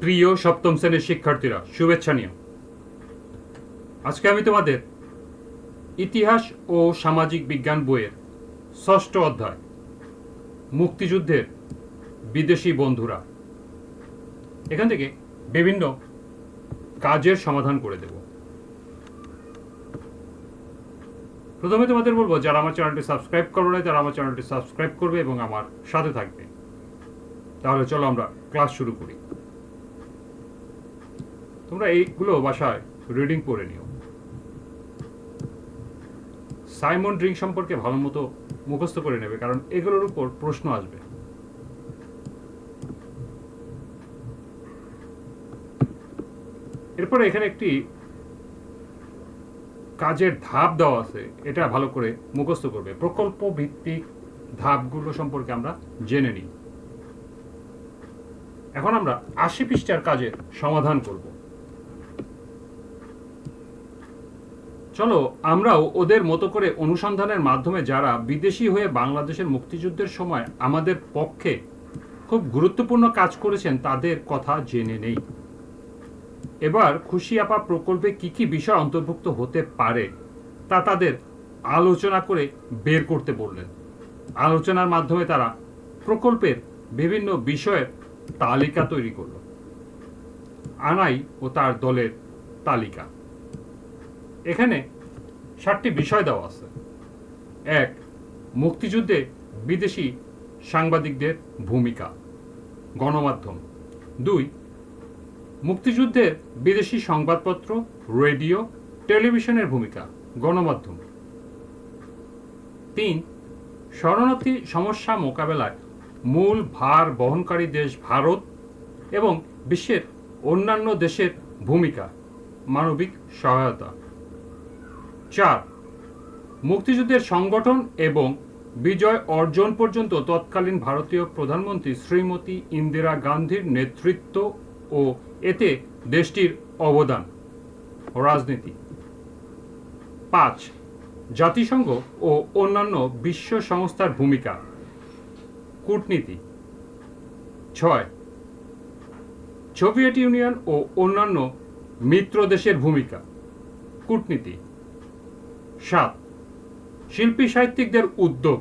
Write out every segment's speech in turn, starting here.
প্রিয় সপ্তম শ্রেণীর শিক্ষার্থীরা, শুভেচ্ছা নিও। আজকে আমি তোমাদের ইতিহাস ও সামাজিক বিজ্ঞান বইয়ের ৬ষ্ঠ অধ্যায় মুক্তিযুদ্ধের বিদেশি বন্ধুরা এখান থেকে বিভিন্ন কাজের সমাধান করে দেব। প্রথমে তোমাদের বলবো, যারা আমার চ্যানেলটি সাবস্ক্রাইব করো না তারা আমার চ্যানেলটি সাবস্ক্রাইব করবে এবং আমার সাথে থাকবে। তাহলে চলো আমরা ক্লাস শুরু করি। তোমরা এইগুলো বাসায় রিডিং করে নিও। সাইমন ড্রিং সম্পর্কে ভালো মতো মুখস্থ করে নেবে, কারণ এগুলোর উপর প্রশ্ন আসবে। এরপরে এখানে একটি কাজের ধাপ দেওয়া আছে, এটা ভালো করে মুখস্থ করবে। প্রকল্প ভিত্তিক ধাপগুলো সম্পর্কে আমরা জেনে নিই। এখন আমরা ৮০ পৃষ্ঠার কাজের সমাধান করব। চলো আমরাও ওদের মতো করে অনুসন্ধানের মাধ্যমে যারা বিদেশি হয়ে বাংলাদেশের মুক্তিযুদ্ধের সময় আমাদের পক্ষে খুব গুরুত্বপূর্ণ কাজ করেছেন তাদের কথা জেনে নেই। এবার খুশি আপা প্রকল্পে কি কি বিষয় অন্তর্ভুক্ত হতে পারে তা তাদের আলোচনা করে বের করতে বললেন। আলোচনার মাধ্যমে তারা প্রকল্পের বিভিন্ন বিষয়ের তালিকা তৈরি করল। আনাই ও তার দলের তালিকা। এখানে 7টি বিষয় দেওয়া আছে। ১. মুক্তিযুদ্ধে বিদেশি সাংবাদিকদের ভূমিকা, গণমাধ্যম। ২. মুক্তিযুদ্ধের বিদেশি সংবাদপত্র, রেডিও, টেলিভিশনের ভূমিকা, গণমাধ্যম। ৩. শরণার্থী সমস্যা মোকাবেলায় মূল ভার বহনকারী দেশ ভারত এবং বিশ্বের অন্যান্য দেশের ভূমিকা, মানবিক সহায়তা। ৪. মুক্তিযুদ্ধের সংগঠন এবং বিজয় অর্জন পর্যন্ত তৎকালীন ভারতীয় প্রধানমন্ত্রী শ্রীমতী ইন্দিরা গান্ধীর নেতৃত্ব ও এতে দেশটির অবদান, রাজনীতি। ৫. জাতিসংঘ ও অন্যান্য বিশ্ব সংস্থার ভূমিকা, কূটনীতি। ৬. সোভিয়েত ইউনিয়ন ও অন্যান্য মিত্র দেশের ভূমিকা, কূটনীতি। ৭. শিল্পী সাহিত্যিকদের উদ্যোগ,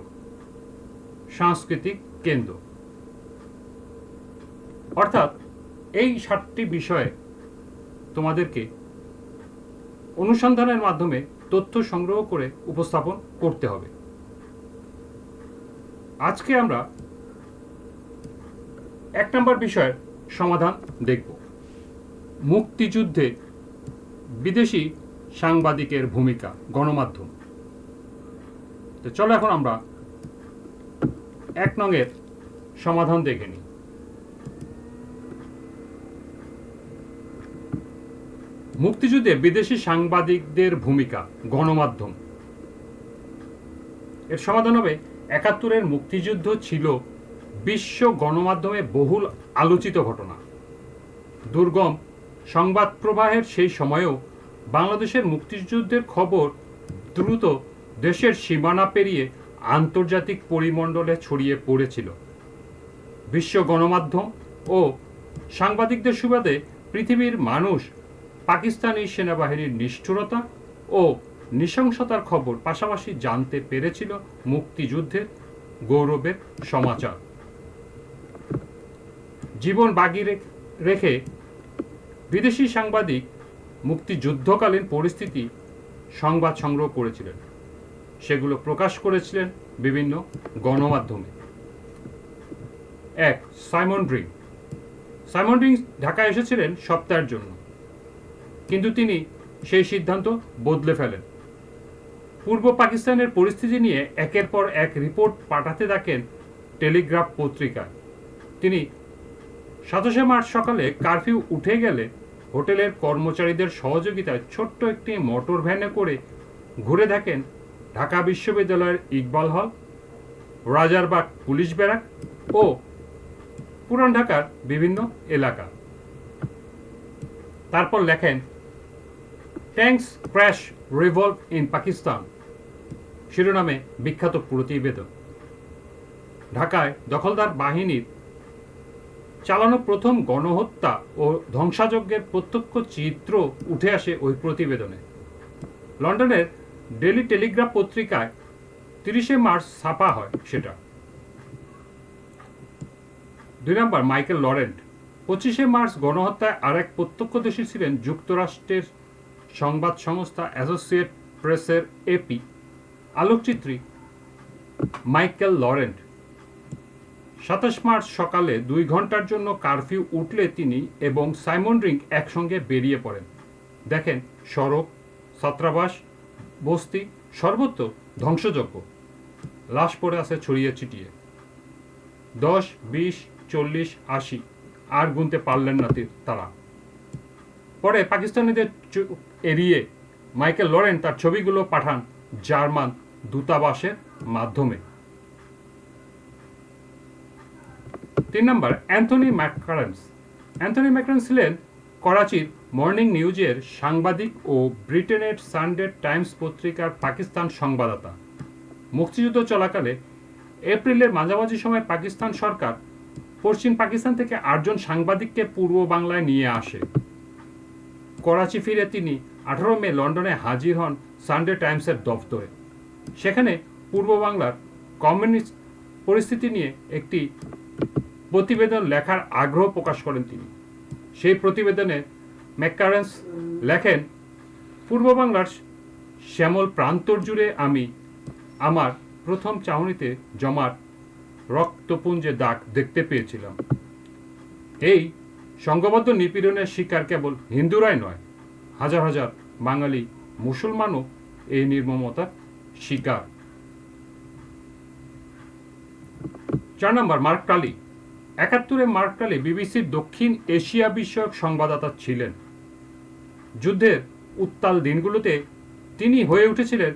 সাংস্কৃতিক কেন্দ্র। অর্থাৎ এই 7টি বিষয়ে তোমাদেরকে অনুসন্ধানের মাধ্যমে তথ্য সংগ্রহ করে উপস্থাপন করতে হবে। আজকে আমরা ১ নম্বর বিষয়ের সমাধান দেখব। মুক্তিযুদ্ধে বিদেশি সাংবাদিকের ভূমিকা, গণমাধ্যম। তো চলো এখন আমরা ১ নংয়ের সমাধান দেখে নিই। মুক্তিযুদ্ধে বিদেশি সাংবাদিকদের ভূমিকা, গণমাধ্যম। এর সমাধান হবে ৭১-এর মুক্তিযুদ্ধ ছিল বিশ্ব গণমাধ্যমে বহুল আলোচিত ঘটনা। দুর্গম সংবাদ প্রবাহের সেই সময়েও বাংলাদেশের মুক্তিযুদ্ধের খবর দ্রুত দেশের সীমানা পেরিয়ে আন্তর্জাতিক পরিমণ্ডলে ছড়িয়ে পড়েছিল। বিশ্ব গণমাধ্যম ও সাংবাদিকদের সুবাদে পৃথিবীর মানুষ পাকিস্তানি সেনাবাহিনীর নিষ্ঠুরতা ও নৃশংসতার খবর পাশাপাশি জানতে পেরেছিল মুক্তিযুদ্ধের গৌরবের সমাচার। জীবন বাজি রেখে বিদেশি সাংবাদিক মুক্তিযুদ্ধকালীন পরিস্থিতি সংবাদ সংগ্রহ করেছিলেন, সেগুলো প্রকাশ করেছিলেন বিভিন্ন গণমাধ্যমে। ১. Simon drink. সাইমন ড্রিং ঢাকায় এসেছিলেন সপ্তাহের জন্য, কিন্তু তিনি সেই সিদ্ধান্ত বদলে ফেলেন। পূর্ব পাকিস্তানের পরিস্থিতি নিয়ে একের পর এক রিপোর্ট পাঠাতে থাকেন টেলিগ্রাফ পত্রিকায়। তিনি ২৭শে মার্চ সকালে কারফিউ উঠে গেলে হোটেলের কর্মচারীদের সহযোগিতায় ছোট্ট একটি মোটর ভ্যানে করে ঘুরে দেখেন ঢাকা বিশ্ববিদ্যালয়ের ইকবাল হল, রাজারবাগ পুলিশ ব্যারাক ও পুরান ঢাকার বিভিন্ন এলাকা। তারপর লেখেন, tanks crash revolve in Pakistan শিরোনামে বিখ্যাত প্রতিবেদন। ঢাকায় দখলদার বাহিনীর চালানো প্রথম গণহত্যা ও ধ্বংসাযজ্ঞের প্রত্যক্ষ চিত্র উঠে আসে ওই প্রতিবেদনে। লন্ডনের ডেইলি টেলিগ্রাফ পত্রিকায় 30শে মার্চ ছাপা হয় সেটা। 2 নম্বর, মাইকেল লরেন্ট। 25শে মার্চ গণহত্যায় আর এক প্রত্যক্ষদর্শী ছিলেন যুক্তরাষ্ট্রের সংবাদ সংস্থা অ্যাসোসিয়েট প্রেসের এপি আলোকচিত্রী মাইকেল লরেন্ট। 27 মার্চ সকালে 2 ঘন্টার জন্য কারফিউ উঠলে তিনি এবং সাইমন রিং একসঙ্গে বেরিয়ে পড়েন। দেখেন সড়ক, ছাত্রাবাস, বস্তি সর্বত্র ধ্বংসযজ্ঞ, লাশ পড়ে আছে ছড়িয়ে ছিটিয়ে। 10, 20, 40, 80 আর গুনতে পারলেন না তারা। পরে পাকিস্তানিদের এড়িয়ে মাইকেল লরেন্ট তার ছবিগুলো পাঠান জার্মান দূতাবাসের মাধ্যমে। 3 নম্বর, অ্যান্থনি ম্যাককারেন্স। অ্যান্থনি ম্যাককারেন্স ছিলেন করাচির মর্নিং নিউজের সাংবাদিক ও ব্রিটেনের সানডে টাইমস পত্রিকার পাকিস্তান সংবাদদাতা। মুক্তিযুদ্ধ চলাকালে এপ্রিলের মাঝামাঝি সময় পাকিস্তান সরকার পশ্চিম পাকিস্তান থেকে 8 জন সাংবাদিককে পূর্ব বাংলায় নিয়ে আসে। করাচি ফিরে তিনি 18 মে লন্ডনে হাজির হন সানডে টাইমসের দফতরে। সেখানে পূর্ব বাংলার কমিউনিস্ট পরিস্থিতি নিয়ে একটি প্রতিবেদন লেখার আগ্রহ প্রকাশ করেন তিনি। সেই প্রতিবেদনে ম্যাককারেন্স লেখেন, পূর্ব বাংলার শ্যামল প্রান্তর জুড়ে আমি আমার প্রথম চাহনিতে জমার রক্তপুঞ্জে দাগ দেখতে পেয়েছিলাম। এই সংঘবদ্ধ নিপীড়নের শিকার কেবল হিন্দুরাই নয়, হাজার হাজার বাঙালি মুসলমানও এই নির্মমতার শিকার। 4 নম্বর, মার্ক টালি। 71-এ মার্ক টালি বিবিসির দক্ষিণ এশিয়া বিষয়ক সংবাদদাতা ছিলেন। যুদ্ধের উত্তাল দিনগুলোতে তিনি হয়ে উঠেছিলেন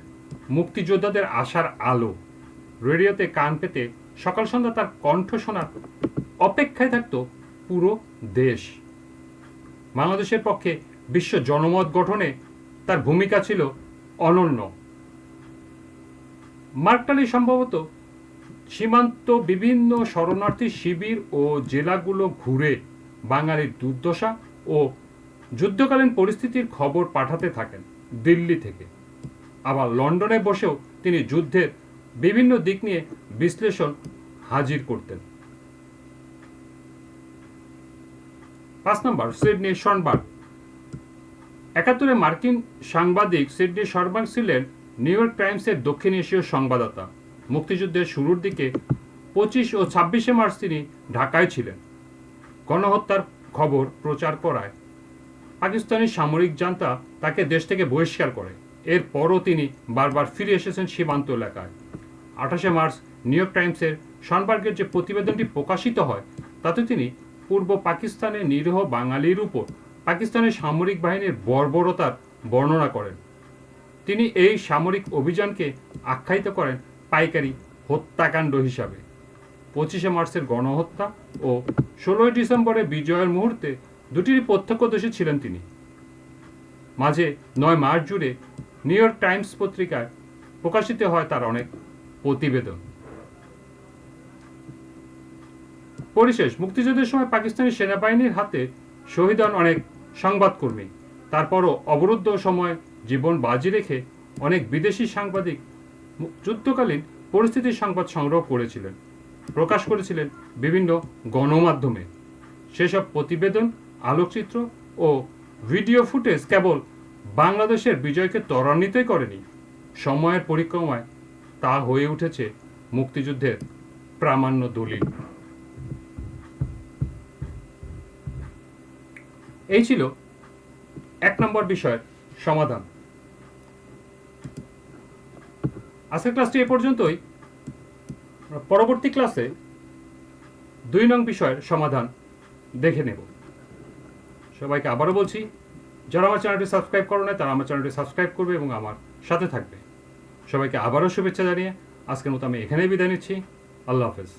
মুক্তিযোদ্ধাদের আশার আলো। রেডিওতে কান পেতে সকাল সন্ধ্যা তার কণ্ঠ শোনার অপেক্ষায় থাকত পুরো দেশ। বাংলাদেশের পক্ষে বিশ্ব জনমত গঠনে তার ভূমিকা ছিল অনন্য। মার্ক টালি সম্ভবত সীমান্ত বিভিন্ন শরণার্থী শিবির ও জেলাগুলো ঘুরে বাঙালির দুর্দশা ও যুদ্ধকালীন পরিস্থিতির খবর পাঠাতে থাকেন দিল্লি থেকে। আবার লন্ডনে বসেও তিনি যুদ্ধের বিভিন্ন দিক নিয়ে বিশ্লেষণ হাজির করতেন। 5 নম্বর, সিডনি শনবার্গ। 71-এ মার্কিন সাংবাদিক সিডনি শনবার্গ ছিলেন নিউ ইয়র্ক টাইমসের দক্ষিণ এশীয় সংবাদদাতা। মুক্তিযুদ্ধের শুরুর দিকে 25 ও 26শে মার্চ তিনি ঢাকায় ছিলেন। গণহত্যার খবর প্রচার করায় পাকিস্তানি সামরিক জান্তা তাকে দেশ থেকে বহিষ্কার করে। এরপরও তিনি বারবার ফিরে এসেছেন সীমান্ত এলাকায়। 28শে মার্চ নিউ ইয়র্ক টাইমসের শনবার্গের যে প্রতিবেদনটি প্রকাশিত হয় তাতে তিনি পূর্ব পাকিস্তানের নিরীহ বাঙালির উপর পাকিস্তানের সামরিক বাহিনীর বর্বরতার বর্ণনা করেন। তিনি এই সামরিক অভিযানকে আখ্যায়িত করেন পাইকারি হত্যাকাণ্ড হিসাবে। 25শে মার্চের গণহত্যা ও 16ই ডিসেম্বরের বিজয়ের মুহূর্তে দুটিরই প্রত্যক্ষদর্শী ছিলেন তিনি। মাঝে 9 মার্চ জুড়ে নিউ ইয়র্ক টাইমস পত্রিকায় প্রকাশিত হয় তার অনেক প্রতিবেদন। পরিশেষ, মুক্তিযুদ্ধের সময় পাকিস্তানি সেনাবাহিনীর হাতে শহীদ হন অনেক সংবাদকর্মী। তারপরও অবরুদ্ধ সময় জীবন বাজি রেখে অনেক বিদেশি সাংবাদিক যুদ্ধকালীন পরিস্থিতির সংবাদ সংগ্রহ করেছিলেন, প্রকাশ করেছিলেন বিভিন্ন গণমাধ্যমে। সেসব প্রতিবেদন, আলোকচিত্র ও ভিডিও ফুটেজ কেবল বাংলাদেশের বিজয়কে ত্বরান্বিতই করেনি, সময়ের পরিক্রমায় তা হয়ে উঠেছে মুক্তিযুদ্ধের প্রামাণ্য দলিল। এই ছিল 1 নম্বর বিষয়ের সমাধান। আজকের ক্লাসটি এ পর্যন্তই। পরবর্তী ক্লাসে 2 নং বিষয়ের সমাধান দেখে নেব। সবাইকে আবারও বলছি, যারা আমার চ্যানেলটি সাবস্ক্রাইব করে না তারা আমার চ্যানেলটি সাবস্ক্রাইব করবে এবং আমার সাথে থাকবে। সবাইকে আবারও শুভেচ্ছা জানিয়ে আজকের মতো আমি এখানেই বিদায় নিচ্ছি। আল্লাহ হাফেজ।